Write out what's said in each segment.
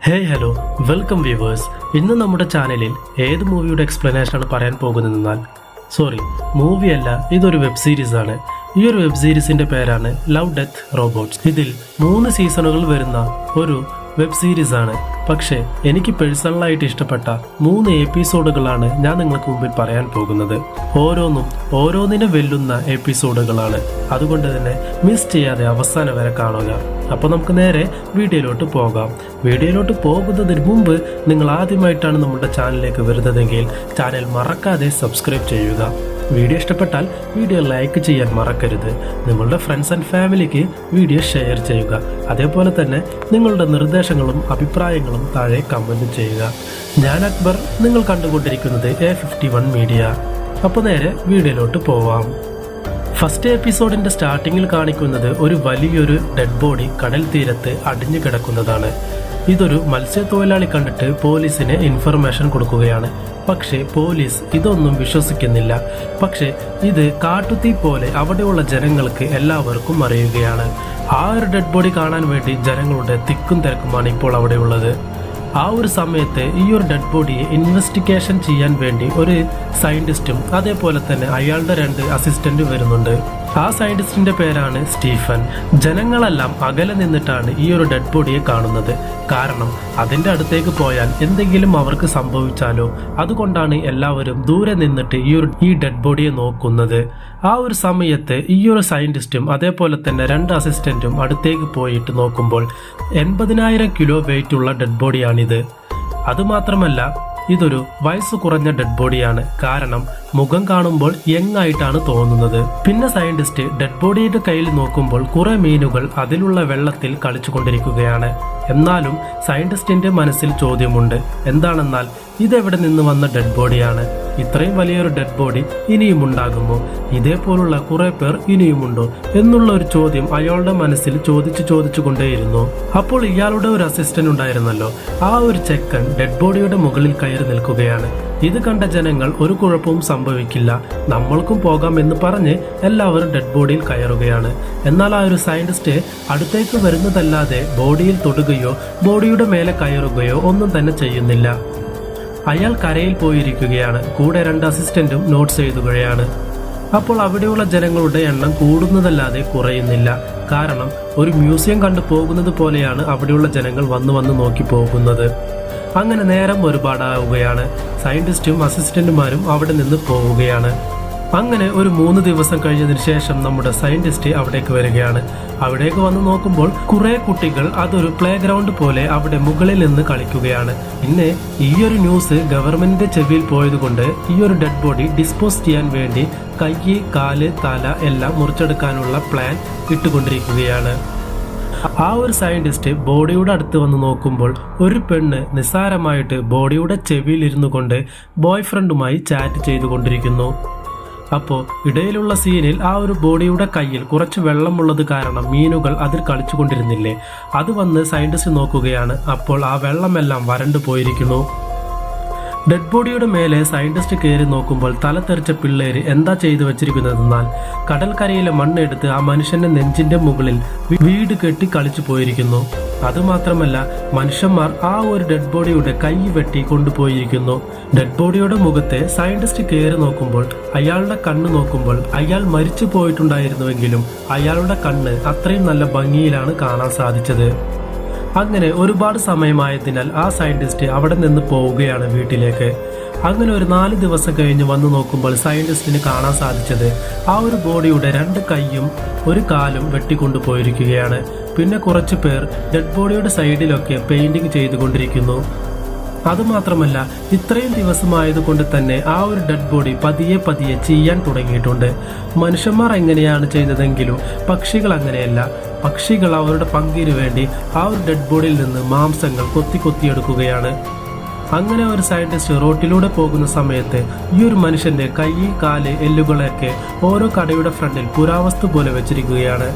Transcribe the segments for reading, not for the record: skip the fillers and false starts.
Hello welcome viewers. ഇന്ന് നമ്മുടെ ചാനലിൽ ഏത് മൂവിയുടെ എക്സ്പ്ലനേഷൻ ആണ് പറയാൻ പോകുന്നതെന്നാൽ മൂവിയല്ല, ഇതൊരു വെബ് സീരീസ് ആണ്. ഈ ഒരു വെബ് സീരീസിന്റെ പേരാണ് ലവ് ഡെത്ത് റോബോട്ട്സ്. ഇതിൽ 3 സീസണുകൾ വരുന്ന ഒരു വെബ് സീരീസ് ആണ്. പക്ഷേ എനിക്ക് പേഴ്സണലായിട്ട് ഇഷ്ടപ്പെട്ട 3 എപ്പിസോഡുകളാണ് ഞാൻ നിങ്ങൾക്ക് മുമ്പിൽ പറയാൻ പോകുന്നത്. ഓരോന്നിനെ വെല്ലുന്ന എപ്പിസോഡുകളാണ്. അതുകൊണ്ട് തന്നെ മിസ് ചെയ്യാതെ അവസാനം വരെ കാണുക. അപ്പോൾ നമുക്ക് നേരെ വീഡിയോയിലോട്ട് പോകാം. വീഡിയോയിലോട്ട് പോകുന്നതിന് മുമ്പ് നിങ്ങൾ ആദ്യമായിട്ടാണ് നമ്മുടെ ചാനലിലേക്ക് വരുന്നതെങ്കിൽ ചാനൽ മറക്കാതെ സബ്സ്ക്രൈബ് ചെയ്യുക. വീഡിയോ ഇഷ്ടപ്പെട്ടാൽ വീഡിയോ ലൈക്ക് ചെയ്യാൻ മറക്കരുത്. നിങ്ങളുടെ ഫ്രണ്ട്സ് ആൻഡ് ഫാമിലിക്ക് വീഡിയോ ഷെയർ ചെയ്യുക. അതേപോലെ തന്നെ നിങ്ങളുടെ നിർദ്ദേശങ്ങളും അഭിപ്രായങ്ങളും താഴെ കമൻറ്റ് ചെയ്യുക. ഞാൻ അക്ബർ, നിങ്ങൾ കണ്ടുകൊണ്ടിരിക്കുന്നത് A51 മീഡിയ. അപ്പോൾ നേരെ വീഡിയോയിലോട്ട് പോവാം. ഫസ്റ്റ് എപ്പിസോഡിന്റെ സ്റ്റാർട്ടിങ്ങിൽ കാണിക്കുന്നത് ഒരു വലിയൊരു ഡെഡ് ബോഡി കടൽ തീരത്ത് അടിഞ്ഞു കിടക്കുന്നതാണ്. ഇതൊരു മത്സ്യത്തൊഴിലാളി കണ്ടിട്ട് പോലീസിന് ഇൻഫർമേഷൻ കൊടുക്കുകയാണ്. പക്ഷേ പോലീസ് ഇതൊന്നും വിശ്വസിക്കുന്നില്ല. പക്ഷേ ഇത് കാട്ടുതീ പോലെ അവിടെയുള്ള ജനങ്ങൾക്ക് എല്ലാവർക്കും അറിയുകയാണ്. ആ ഒരു ഡെഡ് ബോഡി കാണാൻ വേണ്ടി ജനങ്ങളുടെ തിക്കും തിരക്കുമാണ് ഇപ്പോൾ അവിടെയുള്ളത്. ആ ഒരു സമയത്ത് ഈ ഒരു ഡെഡ് ബോഡിയെ ഇൻവെസ്റ്റിഗേഷൻ ചെയ്യാൻ വേണ്ടി ഒരു സയന്റിസ്റ്റും അതേപോലെ തന്നെ അയാളുടെ 2 അസിസ്റ്റന്റ് വരുന്നുണ്ട്. ആ സയന്റിസ്റ്റിന്റെ പേരാണ് സ്റ്റീഫൻ. ജനങ്ങളെല്ലാം അകലെ നിന്നിട്ടാണ് ഈ ഒരു ഡെഡ് ബോഡിയെ കാണുന്നത്. കാരണം അതിന്റെ അടുത്തേക്ക് പോയാൽ എന്തെങ്കിലും അവർക്ക് സംഭവിച്ചാലോ, അതുകൊണ്ടാണ് എല്ലാവരും ദൂരെ നിന്നിട്ട് ഈ ഡെഡ് ബോഡിയെ നോക്കുന്നത്. ആ ഒരു സമയത്ത് ഈ ഒരു സയന്റിസ്റ്റും അതേപോലെ തന്നെ 2 അസിസ്റ്റന്റും അടുത്തേക്ക് പോയിട്ട് നോക്കുമ്പോൾ 80,000 കിലോ വെയിറ്റ് ഉള്ള ഡെഡ് ബോഡിയാണിത്. അതുമാത്രമല്ല, ഇതൊരു വയസ്സ് കുറഞ്ഞ ഡെഡ് ബോഡിയാണ്. കാരണം മുഖം കാണുമ്പോൾ യങ് ആയിട്ടാണ് തോന്നുന്നത്. പിന്നെ സയന്റിസ്റ്റ് ഡെഡ് ബോഡിയുടെ കയ്യിൽ നോക്കുമ്പോൾ കുറെ മീനുകൾ അതിലുള്ള വെള്ളത്തിൽ കളിച്ചുകൊണ്ടിരിക്കുകയാണ്. എന്നാലും സയന്റിസ്റ്റിന്റെ മനസ്സിൽ ചോദ്യമുണ്ട്. എന്താണെന്നാൽ ഇതെവിടെ നിന്ന് വന്ന ഡെഡ് ബോഡിയാണ്? ഇത്രയും വലിയൊരു ഡെഡ് ബോഡി ഇനിയും ഉണ്ടാകുമോ? ഇതേപോലുള്ള കുറെ പേർ ഇനിയുമുണ്ടോ എന്നുള്ള ഒരു ചോദ്യം അയാളുടെ മനസ്സിൽ ചോദിച്ചുകൊണ്ടേയിരുന്നു. അപ്പോൾ ഇയാളുടെ ഒരു അസിസ്റ്റന്റ് ഉണ്ടായിരുന്നല്ലോ, ആ ഒരു ചെക്കൻ ഡെഡ് ബോഡിയുടെ മുകളിൽ കയറി നിൽക്കുകയാണ്. ഇത് കണ്ട ജനങ്ങൾ ഒരു കുഴപ്പവും സംഭവിക്കില്ല, നമ്മൾക്കും പോകാം എന്ന് പറഞ്ഞ് എല്ലാവരും ഡെഡ് ബോഡിയിൽ കയറുകയാണ്. എന്നാൽ ആ ഒരു സയന്റിസ്റ്റ് അടുത്തേക്ക് വരുന്നതല്ലാതെ ബോഡിയിൽ തൊടുകയോ ബോഡിയുടെ മേലെ കയറുകയോ ഒന്നും തന്നെ ചെയ്യുന്നില്ല. അയാൾ കരയിൽ പോയിരിക്കുകയാണ്. കൂടെ 2 അസിസ്റ്റന്റും നോട്ട്സ് എഴുതുകയാണ്. അപ്പോൾ അവിടെയുള്ള ജനങ്ങളുടെ എണ്ണം കൂടുന്നതല്ലാതെ കുറയുന്നില്ല. കാരണം ഒരു മ്യൂസിയം കണ്ടു പോകുന്നത് പോലെയാണ് അവിടെയുള്ള ജനങ്ങൾ വന്ന് നോക്കി പോകുന്നത്. അങ്ങനെ നേരം ഒരുപാടാവുകയാണ്. സയന്റിസ്റ്റും അസിസ്റ്റന്റുമാരും അവിടെ നിന്ന് പോവുകയാണ്. അങ്ങനെ ഒരു 3 ദിവസം കഴിഞ്ഞതിന് ശേഷം നമ്മുടെ സയന്റിസ്റ്റ് അവിടേക്ക് വരികയാണ്. അവിടേക്ക് വന്ന് നോക്കുമ്പോൾ കുറെ കുട്ടികൾ അതൊരു പ്ലേ ഗ്രൗണ്ട് പോലെ അവിടെ മുകളിൽ നിന്ന് കളിക്കുകയാണ്. പിന്നെ ഈ ഒരു ന്യൂസ് ഗവൺമെന്റിന്റെ ചെവിയിൽ പോയതുകൊണ്ട് ഈ ഒരു ഡെഡ് ബോഡി ഡിസ്പോസ് ചെയ്യാൻ വേണ്ടി കൈ, കാല്, തല എല്ലാം മുറിച്ചെടുക്കാനുള്ള പ്ലാൻ ഇട്ടുകൊണ്ടിരിക്കുകയാണ്. ആ ഒരു സയന്റിസ്റ്റ് ബോഡിയുടെ അടുത്ത് വന്ന് നോക്കുമ്പോൾ ഒരു പെണ്ണ് നിസ്സാരമായിട്ട് ബോഡിയുടെ ചെവിയിൽ ഇരുന്നു കൊണ്ട് ബോയ് ഫ്രണ്ടുമായി ചാറ്റ് ചെയ്തുകൊണ്ടിരിക്കുന്നു. അപ്പോൾ ഇടയിലുള്ള സീനിൽ ആ ഒരു ബോഡിയുടെ കയ്യിൽ കുറച്ച് വെള്ളമുള്ളത് കാരണം മീനുകൾ അതിൽ കളിച്ചുകൊണ്ടിരുന്നില്ലേ, അത് വന്ന് സയന്റിസ്റ്റ് നോക്കുകയാണ്. അപ്പോൾ ആ വെള്ളമെല്ലാം വരണ്ടു പോയിരിക്കുന്നു. ഡെഡ് ബോഡിയുടെ മേലെ സയന്റിസ്റ്റ് കയറി നോക്കുമ്പോൾ തല തെറിച്ച പിള്ളേര് എന്താ ചെയ്തു വെച്ചിരിക്കുന്നതെന്നാൽ കടൽക്കരയിലെ മണ്ണെടുത്ത് ആ മനുഷ്യന്റെ നെഞ്ചിന്റെ മുകളിൽ വീട് കെട്ടി കളിച്ചു പോയിരിക്കുന്നു. അതുമാത്രമല്ല, മനുഷ്യന്മാർ ആ ഒരു ഡെഡ് ബോഡിയുടെ കൈ വെട്ടി കൊണ്ടുപോയിരിക്കുന്നു. ഡെഡ് ബോഡിയുടെ മുഖത്തെ സയന്റിസ്റ്റ് കയറി നോക്കുമ്പോൾ അയാളുടെ കണ്ണ് നോക്കുമ്പോൾ അയാൾ മരിച്ചു പോയിട്ടുണ്ടായിരുന്നുവെങ്കിലും അയാളുടെ കണ്ണ് അത്രയും നല്ല ഭംഗിയിലാണ് കാണാൻ സാധിച്ചത്. അങ്ങനെ ഒരുപാട് സമയമായതിനാൽ ആ സയന്റിസ്റ്റ് അവിടെ നിന്ന് പോവുകയാണ് വീട്ടിലേക്ക്. അങ്ങനെ ഒരു 4 ദിവസം കഴിഞ്ഞ് വന്നു നോക്കുമ്പോൾ സയന്റിസ്റ്റിന് കാണാൻ സാധിച്ചത് ആ ഒരു ബോഡിയുടെ 2 കൈയും 1 കാലും വെട്ടിക്കൊണ്ടുപോയിരിക്കുകയാണ്. പിന്നെ കുറച്ച് പേർ ഡെഡ് ബോഡിയുടെ സൈഡിലൊക്കെ പെയിന്റിങ് ചെയ്തുകൊണ്ടിരിക്കുന്നു. അതുമാത്രമല്ല, ഇത്രയും ദിവസമായതുകൊണ്ട് തന്നെ ആ ഒരു ഡെഡ് ബോഡി പതിയെ ചെയ്യാൻ തുടങ്ങിയിട്ടുണ്ട്. മനുഷ്യന്മാർ എങ്ങനെയാണ് ചെയ്തതെങ്കിലും പക്ഷികൾ അങ്ങനെയല്ല. പക്ഷികൾ അവരുടെ പങ്കിന് വേണ്ടി ആ ഒരു ഡെഡ് ബോഡിയിൽ നിന്ന് മാംസങ്ങൾ കൊത്തിയെടുക്കുകയാണ്. അങ്ങനെ ഒരു സയന്റിസ്റ്റ് റോട്ടിലൂടെ പോകുന്ന സമയത്ത് ഈ ഒരു മനുഷ്യന്റെ കൈ, കാല്, എല്ലുകളൊക്കെ ഓരോ കടയുടെ ഫ്രണ്ടിൽ പുരാവസ്തു പോലെ വെച്ചിരിക്കുകയാണ്.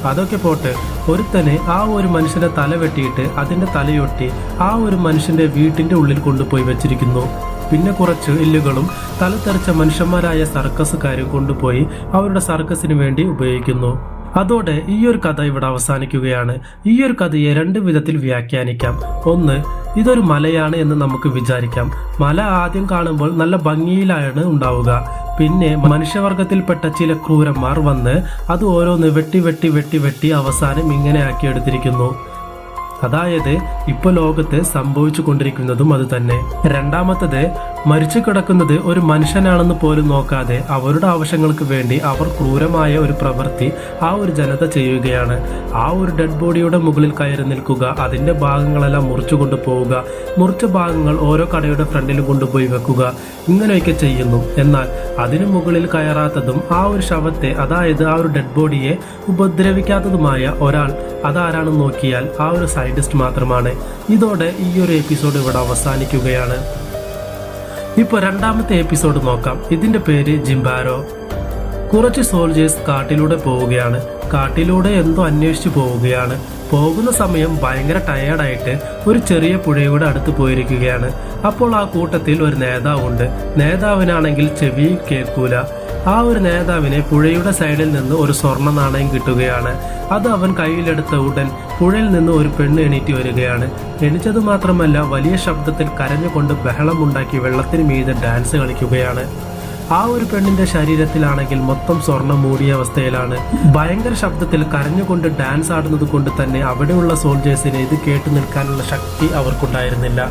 അതൊക്കെ പോട്ട് ഒരുത്തനെ ആ ഒരു മനുഷ്യന്റെ തല വെട്ടിയിട്ട് അതിന്റെ തലയൊട്ടി ആ ഒരു മനുഷ്യന്റെ വീട്ടിന്റെ ഉള്ളിൽ കൊണ്ടുപോയി വെച്ചിരിക്കുന്നു. പിന്നെ കുറച്ച് എല്ലുകളും തല തെറിച്ച മനുഷ്യന്മാരായ സർക്കസുകാരും കൊണ്ടുപോയി അവരുടെ സർക്കസിന് വേണ്ടി ഉപയോഗിക്കുന്നു. അതോടെ ഈ ഒരു കഥ ഇവിടെ അവസാനിക്കുകയാണ്. ഈ ഒരു കഥയെ രണ്ട് വിധത്തിൽ വ്യാഖ്യാനിക്കാം. ഒന്ന്, ഇതൊരു മലയാണ് എന്ന് നമുക്ക് വിചാരിക്കാം. മല ആദ്യം കാണുമ്പോൾ നല്ല ഭംഗിയിലാണ് ഉണ്ടാവുക. പിന്നെ മനുഷ്യവർഗത്തിൽപ്പെട്ട ചില ക്രൂരന്മാർ വന്ന് അത് ഓരോന്ന് വെട്ടി വെട്ടി വെട്ടി വെട്ടി അവസാനം ഇങ്ങനെ ആക്കിയെടുത്തിരിക്കുന്നു. അതായത് ഇപ്പൊ ലോകത്ത് സംഭവിച്ചു കൊണ്ടിരിക്കുന്നതും അത് തന്നെ. രണ്ടാമത്തത്, മരിച്ചു കിടക്കുന്നത് ഒരു മനുഷ്യനാണെന്ന് പോലും നോക്കാതെ അവരുടെ ആവശ്യങ്ങൾക്ക് വേണ്ടി അവർ ക്രൂരമായ ഒരു പ്രവൃത്തി ആ ഒരു ജനത ചെയ്യുകയാണ്. ആ ഒരു ഡെഡ് ബോഡിയുടെ മുകളിൽ കയറി നിൽക്കുക, അതിന്റെ ഭാഗങ്ങളെല്ലാം മുറിച്ചു കൊണ്ടുപോവുക, മുറിച്ച ഭാഗങ്ങൾ ഓരോ കടയുടെ ഫ്രണ്ടിലും കൊണ്ടുപോയി വെക്കുക, ഇങ്ങനെയൊക്കെ ചെയ്യുന്നു. എന്നാൽ അതിനു മുകളിൽ കയറാത്തതും ആ ഒരു ശവത്തെ, അതായത് ആ ഒരു ഡെഡ് ബോഡിയെ ഉപദ്രവിക്കാത്തതുമായ ഒരാൾ അതാരാണെന്ന് നോക്കിയാൽ ആ ഒരു സയന്റിസ്റ്റ് മാത്രമാണ്. ഇതോടെ ഈ ഒരു എപ്പിസോഡ് ഇവിടെ അവസാനിക്കുകയാണ്. ഇപ്പൊ രണ്ടാമത്തെ എപ്പിസോഡ് നോക്കാം. ഇതിന്റെ പേര് ജിംബാരോ. കുറച്ച് സോൾജേഴ്സ് കാട്ടിലൂടെ പോവുകയാണ്. കാട്ടിലൂടെ എന്തോ അന്വേഷിച്ചു പോവുകയാണ്. പോകുന്ന സമയം ഭയങ്കര ടയേർഡായിട്ട് ഒരു ചെറിയ പുഴയുടെ അടുത്ത് പോയിരിക്കുകയാണ്. അപ്പോൾ ആ കൂട്ടത്തിൽ ഒരു നേതാവുണ്ട്. നേതാവിനാണെങ്കിൽ ചെവി കേൾക്കൂല. ആ ഒരു നേതാവിനെ പുഴയുടെ സൈഡിൽ നിന്ന് ഒരു സ്വർണ്ണ നാണയം കിട്ടുകയാണ്. അത് അവൻ കയ്യിലെടുത്ത ഉടൻ പുഴയിൽ നിന്ന് ഒരു പെണ്ണ് എണീറ്റ് വരികയാണ്. എണീച്ചത് മാത്രമല്ല, വലിയ ശബ്ദത്തിൽ കരഞ്ഞുകൊണ്ട് ബഹളമുണ്ടാക്കി വെള്ളത്തിന് മീതെ ഡാൻസ് കളിക്കുകയാണ്. ആ ഒരു പെണ്ണിന്റെ ശരീരത്തിലാണെങ്കിൽ മൊത്തം സ്വർണം മൂടിയ അവസ്ഥയിലാണ്. ഭയങ്കര ശബ്ദത്തിൽ കരഞ്ഞുകൊണ്ട് ഡാൻസ് ആടുന്നത് കൊണ്ട് തന്നെ അവിടെയുള്ള സോൾജേഴ്സിന് ഇത് കേട്ടു നിൽക്കാനുള്ള ശക്തി അവർക്കുണ്ടായിരുന്നില്ല.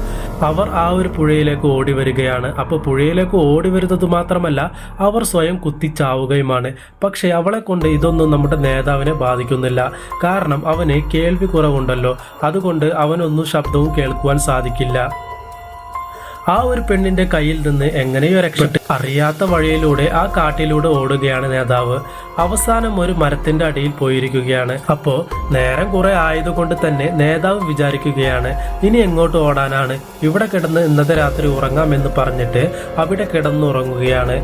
അവർ ആ ഒരു പുഴയിലേക്ക് ഓടി വരികയാണ്. അപ്പോൾ പുഴയിലേക്ക് ഓടി വരുന്നത് മാത്രമല്ല, അവർ സ്വയം കുത്തിച്ചാവുകയുമാണ്. പക്ഷെ അവളെ കൊണ്ട് ഇതൊന്നും നമ്മുടെ നേതാവിനെ ബാധിക്കുന്നില്ല. കാരണം അവന് കേൾവി കുറവുണ്ടല്ലോ, അതുകൊണ്ട് അവനൊന്നും ശബ്ദവും കേൾക്കുവാൻ സാധിക്കില്ല. ആ ഒരു പെണ്ണിന്റെ കയ്യിൽ നിന്ന് എങ്ങനെയോ രക്ഷപ്പെട്ട് അറിയാത്ത വഴിയിലൂടെ ആ കാട്ടിലൂടെ ഓടുകയാണ് നേതാവ്. അവസാനം ഒരു മരത്തിന്റെ അടിയിൽ പോയിരിക്കുകയാണ്. അപ്പോ നേരം കുറെ ആയതുകൊണ്ട് തന്നെ നേതാവ് വിചാരിക്കുകയാണ്, ഇനി എങ്ങോട്ട് ഓടാനാണ്, ഇവിടെ കിടന്ന് ഇന്നത്തെ രാത്രി ഉറങ്ങാമെന്ന് പറഞ്ഞിട്ട് അവിടെ കിടന്നുറങ്ങുകയാണ്.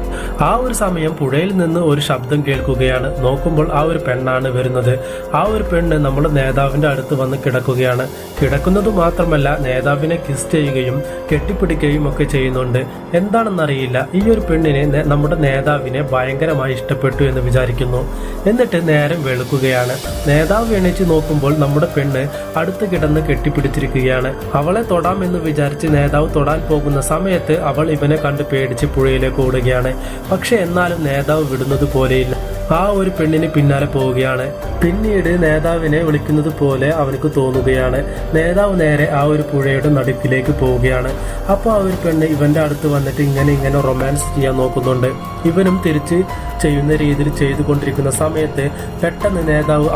ആ ഒരു സമയം പുഴയിൽ നിന്ന് ഒരു ശബ്ദം കേൾക്കുകയാണ്. നോക്കുമ്പോൾ ആ ഒരു പെണ്ണാണ് വരുന്നത്. ആ ഒരു പെണ്ണ് നമ്മുടെ നേതാവിന്റെ അടുത്ത് വന്ന് കിടക്കുകയാണ്. കിടക്കുന്നത് മാത്രമല്ല, നേതാവിനെ കിസ് ചെയ്യുകയും കെട്ടിപ്പിടിക്കുകയും ഒക്കെ ചെയ്യുന്നുണ്ട്. എന്താണെന്നറിയില്ല, ഈ ഒരു പെണ്ണിനെ നമ്മുടെ നേതാവിനെ ഭയങ്കരമായി ഇഷ്ടപ്പെട്ടു എന്ന് വിചാരിക്കുന്നു. എന്നിട്ട് നേരം വെളുക്കുകയാണ്. നേതാവ് എണീച്ച് നോക്കുമ്പോൾ നമ്മുടെ പെണ്ണ് അടുത്ത് കിടന്ന് കെട്ടിപ്പിടിച്ചിരിക്കുകയാണ്. അവളെ തൊടാമെന്ന് വിചാരിച്ച് നേതാവ് തൊടാൻ പോകുന്ന സമയത്ത് അവൾ ഇവനെ കണ്ട് പേടിച്ച് പുഴയിലേക്ക് ഓടുകയാണ്. പക്ഷെ എന്നാലും നേതാവ് വിടുന്നത് പോലെയില്ല. ആ ഒരു പെണ്ണിന് പിന്നാലെ പോവുകയാണ്. പിന്നീട് നേതാവിനെ വിളിക്കുന്നത് പോലെ അവനക്ക് തോന്നുകയാണ്. നേതാവ് നേരെ ആ ഒരു പുഴയുടെ നടുക്കിലേക്ക് പോവുകയാണ്. അപ്പോൾ ആ ഒരു പെണ്ണ് ഇവന്റെ അടുത്ത് വന്നിട്ട് ഇങ്ങനെ റൊമാൻസ് ചെയ്യാൻ നോക്കുന്നുണ്ട്. ഇവനും തിരിച്ച് ചെയ്യുന്ന രീതിയിൽ ചെയ്തുകൊണ്ടിരിക്കുന്ന സമയത്ത് പെട്ടെന്ന് നേതാവ്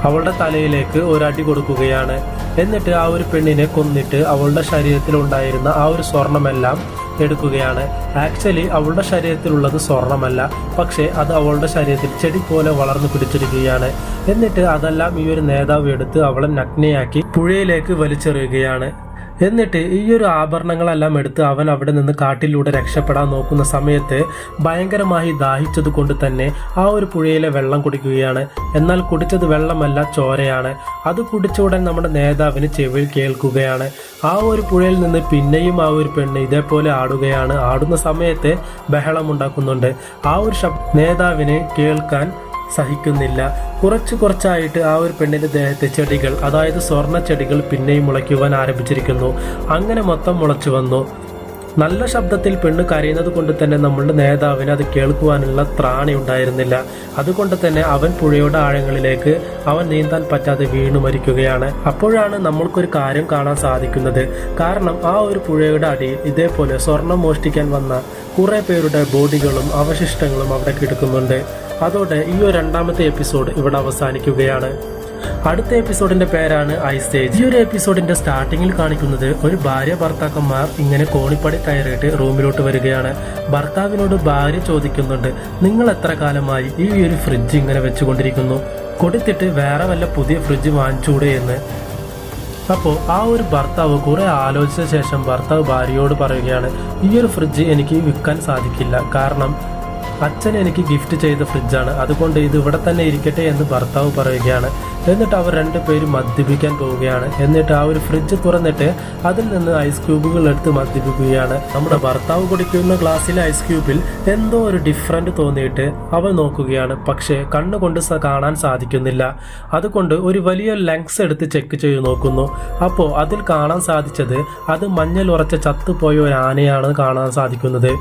അവളുടെ തലയിലേക്ക് ഒരടി കൊടുക്കുകയാണ്. എന്നിട്ട് ആ ഒരു പെണ്ണിനെ കൊന്നിട്ട് അവളുടെ ശരീരത്തിൽ ഉണ്ടായിരുന്ന ആ ഒരു സ്വർണമെല്ലാം എടുക്കുകയാണ്. ആക്ച്വലി അവളുടെ ശരീരത്തിലുള്ളത് സ്വർണമല്ല, പക്ഷെ അത് അവളുടെ ശരീരത്തിൽ ചെടി പോലെ വളർന്നു പിടിച്ചിരിക്കുകയാണ്. എന്നിട്ട് അതെല്ലാം ഈ ഒരു നേതാവ് എടുത്ത് അവളെ നഗ്നയാക്കി പുഴയിലേക്ക് വലിച്ചെറിയുകയാണ്. എന്നിട്ട് ഈ ഒരു ആഭരണങ്ങളെല്ലാം എടുത്ത് അവൻ അവിടെ നിന്ന് കാട്ടിലൂടെ രക്ഷപ്പെടാൻ നോക്കുന്ന സമയത്ത് ഭയങ്കരമായി ദാഹിച്ചത് കൊണ്ട് തന്നെ ആ ഒരു പുഴയിലെ വെള്ളം കുടിക്കുകയാണ്. എന്നാൽ കുടിച്ചത് വെള്ളമല്ല, ചോരയാണ്. അത് കുടിച്ച ഉടൻ നമ്മുടെ നേതാവിന് ചെവിയിൽ കേൾക്കുകയാണ്. ആ ഒരു പുഴയിൽ നിന്ന് പിന്നെയും ആ ഒരു പെണ്ണ് ഇതേപോലെ ആടുകയാണ്. ആടുന്ന സമയത്ത് ബഹളമുണ്ടാക്കുന്നുണ്ട്. ആ ഒരു നേതാവിന് കേൾക്കാൻ സഹിക്കുന്നില്ല. കുറച്ചായിട്ട് ആ ഒരു പെണ്ണിന്റെ ദേഹത്തെ ചെടികൾ, അതായത് സ്വർണ്ണ ചെടികൾ പിന്നെയും മുളയ്ക്കുവാൻ ആരംഭിച്ചിരിക്കുന്നു. അങ്ങനെ മൊത്തം മുളച്ചു വന്നു. നല്ല ശബ്ദത്തിൽ പെണ്ണ് കരയുന്നത് കൊണ്ട് തന്നെ നമ്മളുടെ നേതാവിന് അത് കേൾക്കുവാനുള്ള ത്രാണി ഉണ്ടായിരുന്നില്ല. അതുകൊണ്ട് തന്നെ അവൻ പുഴയുടെ ആഴങ്ങളിലേക്ക് അവൻ നീന്താൻ പറ്റാതെ വീണു മരിക്കുകയാണ്. അപ്പോഴാണ് നമ്മൾക്കൊരു കാര്യം കാണാൻ സാധിക്കുന്നത്. കാരണം ആ ഒരു പുഴയുടെ അടിയിൽ ഇതേപോലെ സ്വർണം മോഷ്ടിക്കാൻ വന്ന കുറെ പേരുടെ ബോഡികളും അവശിഷ്ടങ്ങളും അവിടെ കിടക്കുന്നുണ്ട്. അതോടെ ഈ ഒരു രണ്ടാമത്തെ എപ്പിസോഡ് ഇവിടെ അവസാനിക്കുകയാണ്. അടുത്ത എപ്പിസോഡിന്റെ പേരാണ് ഐസ് ഏജ്. ഈ ഒരു എപ്പിസോഡിന്റെ സ്റ്റാർട്ടിങ്ങിൽ കാണിക്കുന്നത് ഒരു ഭാര്യ ഭർത്താക്കന്മാർ ഇങ്ങനെ കോണിപ്പടി കയറിയിട്ട് റൂമിലോട്ട് വരികയാണ്. ഭർത്താവിനോട് ഭാര്യ ചോദിക്കുന്നുണ്ട്, നിങ്ങൾ എത്ര കാലമായി ഈ ഒരു ഫ്രിഡ്ജ് ഇങ്ങനെ വെച്ചുകൊണ്ടിരിക്കുന്നു, കൊടുത്തിട്ട് വേറെ വല്ല പുതിയ ഫ്രിഡ്ജ് വാങ്ങിച്ചൂടെ എന്ന്. അപ്പോൾ ആ ഒരു ഭർത്താവ് കുറെ ആലോചിച്ച ശേഷം ഭർത്താവ് ഭാര്യയോട് പറയുകയാണ്, ഈ ഒരു ഫ്രിഡ്ജ് എനിക്ക് വിൽക്കാൻ സാധിക്കില്ല. കാരണം അച്ഛൻ എനിക്ക് ഗിഫ്റ്റ് ചെയ്ത ഫ്രിഡ്ജാണ്, അതുകൊണ്ട് ഇത് ഇവിടെ തന്നെ ഇരിക്കട്ടെ എന്ന് ഭർത്താവ് പറയുകയാണ്. എന്നിട്ട് അവർ രണ്ടുപേരും മദ്യപിക്കാൻ പോവുകയാണ്. എന്നിട്ട് ആ ഒരു ഫ്രിഡ്ജ് തുറന്നിട്ട് അതിൽ നിന്ന് ഐസ് ക്യൂബുകൾ എടുത്ത് മദ്യപിക്കുകയാണ്. നമ്മുടെ ഭർത്താവ് കുടിക്കുന്ന ഗ്ലാസ്സിലെ ഐസ് ക്യൂബിൽ എന്തോ ഒരു ഡിഫറൻറ്റ് തോന്നിയിട്ട് അവൻ നോക്കുകയാണ്. പക്ഷേ കണ്ണുകൊണ്ട് കാണാൻ സാധിക്കുന്നില്ല. അതുകൊണ്ട് ഒരു വലിയ ലെൻസ് എടുത്ത് ചെക്ക് ചെയ്ത് നോക്കുന്നു. അപ്പോൾ അതിൽ കാണാൻ സാധിച്ചത് അത് മഞ്ഞൾ ഉറച്ച ചത്തുപോയ ഒരു ആനയാണ് കാണാൻ സാധിക്കുന്നത്.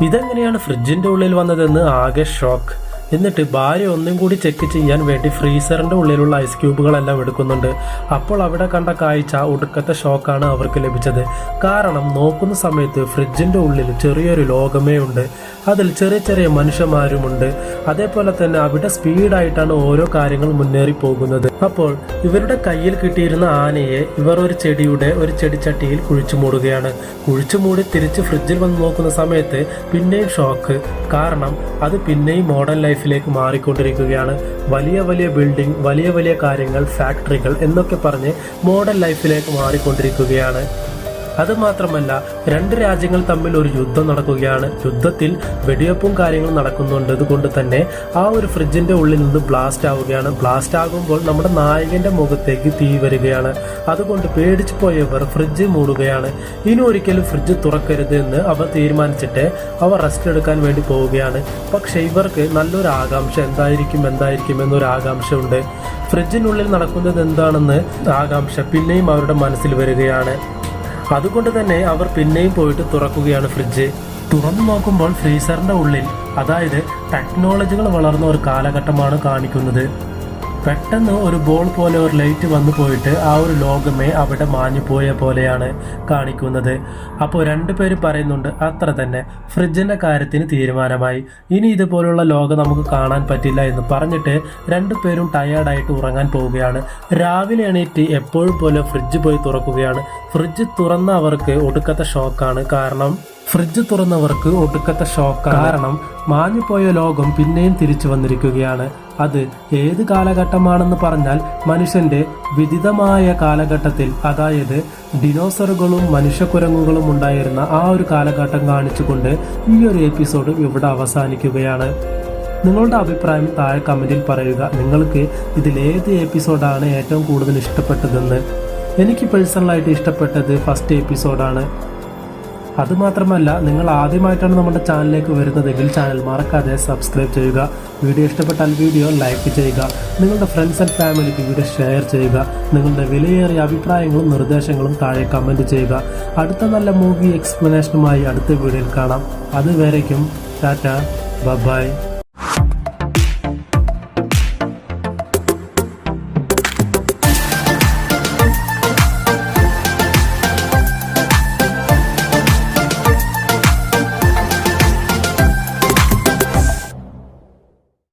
ഇതെങ്ങനെയാണ് ഫ്രിഡ്ജിന്റെ ഉള്ളിൽ വന്നതെന്ന് ആകെ ഷോക്ക്. എന്നിട്ട് ഭാര്യ ഒന്നും കൂടി ചെക്ക് ചെയ്യാൻ വേണ്ടി ഫ്രീസറിന്റെ ഉള്ളിലുള്ള ഐസ് ക്യൂബുകളെല്ലാം എടുക്കുന്നുണ്ട്. അപ്പോൾ അവിടെ കണ്ട കാഴ്ച ഒടുക്കത്തെ ഷോക്കാണ് അവർക്ക് ലഭിച്ചത്. കാരണം നോക്കുന്ന സമയത്ത് ഫ്രിഡ്ജിന്റെ ഉള്ളിൽ ചെറിയൊരു ലോകമേ ഉണ്ട്. അതിൽ ചെറിയ ചെറിയ മനുഷ്യന്മാരുമുണ്ട്. അതേപോലെ തന്നെ അവിടെ സ്പീഡായിട്ടാണ് ഓരോ കാര്യങ്ങൾ മുന്നേറി പോകുന്നത്. അപ്പോൾ ഇവരുടെ കയ്യിൽ കിട്ടിയിരുന്ന ആനയെ ഇവർ ഒരു ചെടിച്ചട്ടിയിൽ കുഴിച്ചു മൂടുകയാണ്. കുഴിച്ചു മൂടി തിരിച്ച് ഫ്രിഡ്ജിൽ വന്ന് നോക്കുന്ന സമയത്ത് പിന്നെയും ഷോക്ക്. കാരണം അത് പിന്നെയും മോഡേൺ ലൈഫിലേക്ക് മാറിക്കൊണ്ടിരിക്കുകയാണ്. വലിയ വലിയ ബിൽഡിംഗ്, വലിയ വലിയ കാര്യങ്ങൾ, ഫാക്ടറികൾ എന്നൊക്കെ പറഞ്ഞ് മോഡേൺ ലൈഫിലേക്ക് മാറിക്കൊണ്ടിരിക്കുകയാണ്. അതുമാത്രമല്ല, രണ്ട് രാജ്യങ്ങൾ തമ്മിൽ ഒരു യുദ്ധം നടക്കുകയാണ്. യുദ്ധത്തിൽ വെടിവെപ്പും കാര്യങ്ങളും നടക്കുന്നുണ്ട്. അതുകൊണ്ട് തന്നെ ആ ഒരു ഫ്രിഡ്ജിന്റെ ഉള്ളിൽ നിന്ന് ബ്ലാസ്റ്റ് ആവുകയാണ്. ബ്ലാസ്റ്റ് ആകുമ്പോൾ നമ്മുടെ നായകന്റെ മുഖത്തേക്ക് തീ വരികയാണ്. അതുകൊണ്ട് പേടിച്ചു പോയവർ ഫ്രിഡ്ജ് മൂടുകയാണ്. ഇനി ഒരിക്കലും ഫ്രിഡ്ജ് തുറക്കരുത് എന്ന് അവർ തീരുമാനിച്ചിട്ട് അവർ റെസ്റ്റ് എടുക്കാൻ വേണ്ടി പോവുകയാണ്. പക്ഷെ ഇവർക്ക് നല്ലൊരു ആകാംക്ഷ, എന്തായിരിക്കും എന്നൊരു ആകാംക്ഷ ഉണ്ട്. ഫ്രിഡ്ജിനുള്ളിൽ നടക്കുന്നത് എന്താണെന്ന് ആകാംക്ഷ പിന്നെയും അവരുടെ മനസ്സിൽ വരികയാണ്. അതുകൊണ്ട് തന്നെ അവർ പിന്നെയും പോയിട്ട് തുറക്കുകയാണ് ഫ്രിഡ്ജ്. തുറന്നു നോക്കുമ്പോൾ ഫ്രീസറിന്റെ ഉള്ളിൽ, അതായത് ടെക്നോളജികൾ വളർന്ന ഒരു കാലഘട്ടമാണ് കാണിക്കുന്നത്. പെട്ടെന്ന് ഒരു ബോൾ പോലെ ഒരു ലൈറ്റ് വന്നു പോയിട്ട് ആ ഒരു ലോകമേ അവിടെ മാഞ്ഞു പോയ പോലെയാണ് കാണിക്കുന്നത്. അപ്പോൾ രണ്ടുപേര് പറയുന്നുണ്ട് അത്ര തന്നെ, ഫ്രിഡ്ജിന്റെ കാര്യത്തിന് തീരുമാനമായി, ഇനി ഇതുപോലുള്ള ലോകം നമുക്ക് കാണാൻ പറ്റില്ല എന്ന് പറഞ്ഞിട്ട് രണ്ടുപേരും ടയേർഡായിട്ട് ഉറങ്ങാൻ പോവുകയാണ്. രാവിലെ എണീറ്റ് എപ്പോഴും പോലെ ഫ്രിഡ്ജ് പോയി തുറക്കുകയാണ്. ഫ്രിഡ്ജ് തുറന്ന അവർക്ക് ഒടുക്കത്തെ ഷോക്കാണ്. കാരണം മാഞ്ഞുപോയ ലോകം പിന്നെയും തിരിച്ചു വന്നിരിക്കുകയാണ്. അത് ഏത് കാലഘട്ടമാണെന്ന് പറഞ്ഞാൽ മനുഷ്യന്റെ വിദിതമായ കാലഘട്ടത്തിൽ, അതായത് ഡിനോസറുകളും മനുഷ്യക്കുരങ്ങുകളും ഉണ്ടായിരുന്ന ആ ഒരു കാലഘട്ടം കാണിച്ചുകൊണ്ട് ഈ ഒരു എപ്പിസോഡ് ഇവിടെ അവസാനിക്കുകയാണ്. നിങ്ങളുടെ അഭിപ്രായം താഴെ കമന്റിൽ പറയുക. നിങ്ങൾക്ക് ഇതിലേത് എപ്പിസോഡാണ് ഏറ്റവും കൂടുതൽ ഇഷ്ടപ്പെട്ടതെന്ന്. എനിക്ക് പേഴ്സണലായിട്ട് ഇഷ്ടപ്പെട്ടത് ഫസ്റ്റ് എപ്പിസോഡാണ്. അതുമാത്രമല്ല, നിങ്ങൾ ആദ്യമായിട്ടാണ് നമ്മുടെ ചാനലിലേക്ക് വരുന്നതെങ്കിൽ ചാനൽ മറക്കാതെ സബ്സ്ക്രൈബ് ചെയ്യുക. വീഡിയോ ഇഷ്ടപ്പെട്ടാൽ വീഡിയോ ലൈക്ക് ചെയ്യുക. നിങ്ങളുടെ ഫ്രണ്ട്സ് ആൻഡ് ഫാമിലിക്ക് വീഡിയോ ഷെയർ ചെയ്യുക. നിങ്ങളുടെ വിലയേറിയ അഭിപ്രായങ്ങളും നിർദ്ദേശങ്ങളും താഴെ കമൻറ്റ് ചെയ്യുക. അടുത്ത നല്ല മൂവി എക്സ്പ്ലനേഷനുമായി അടുത്ത വീഡിയോയിൽ കാണാം. അതുവരേക്കും ടാറ്റ, ബൈ.